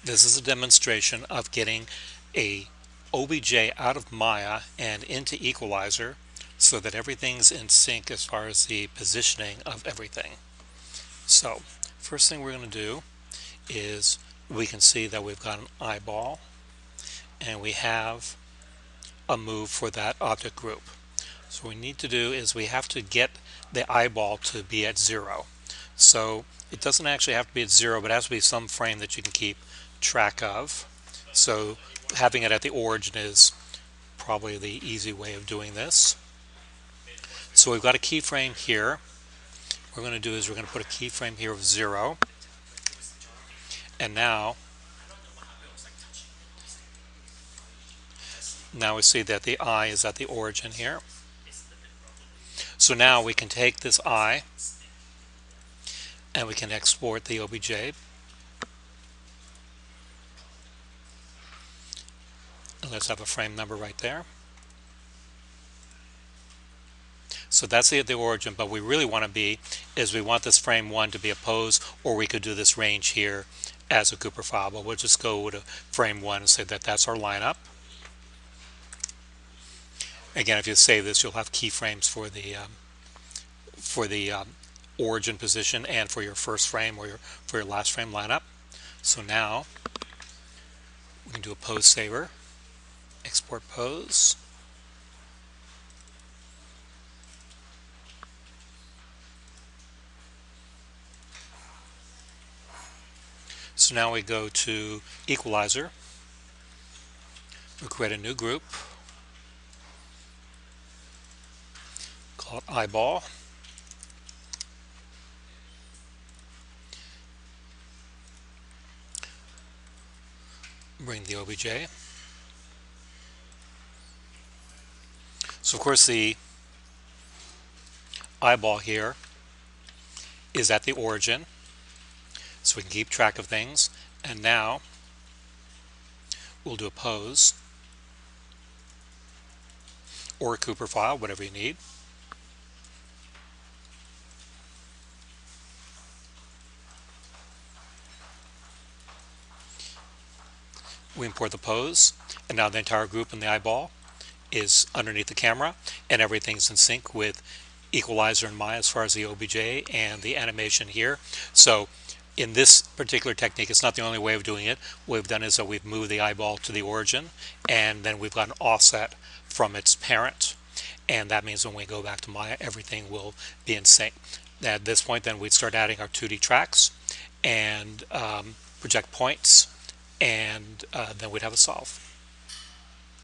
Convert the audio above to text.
This is a demonstration of getting a OBJ out of Maya and into Equalizer so that everything's in sync as far as the positioning of everything. So first thing we're going to do is we can see that we've got an eyeball and we have a move for that object group. So what we need to do is we have to get the eyeball to be at 0. So it doesn't actually have to be at 0, but it has to be some frame that you can keep track of. So having it at the origin is probably the easy way of doing this. So we've got a keyframe here. What we're going to do is we're going to put a keyframe here of 0. And now we see that the eye is at the origin here. So now we can take this eye and we can export the OBJ. And let's have a frame number right there. So that's the origin, but we really want to be is we want this frame 1 to be a pose, or we could do this range here as a Cooper file, but we'll just go to frame 1 and say that that's our lineup. Again, if you save this, you'll have keyframes for the origin position and for your first frame or for your last frame lineup. So now we can do a pose saver, export pose. So now we go to Equalizer. We create a new group, call it eyeball. Bring the OBJ. So of course the eyeball here is at the origin, so we can keep track of things. And now we'll do a pose or a Cooper file, whatever you need. We import the pose, and now the entire group in the eyeball is underneath the camera, and everything's in sync with Equalizer and Maya as far as the OBJ and the animation here. So in this particular technique, it's not the only way of doing it. What we've done is that we've moved the eyeball to the origin, and then we've got an offset from its parent, and that means when we go back to Maya, everything will be in sync. At this point, then we'd start adding our 2D tracks and project points, and then we'd have a solve.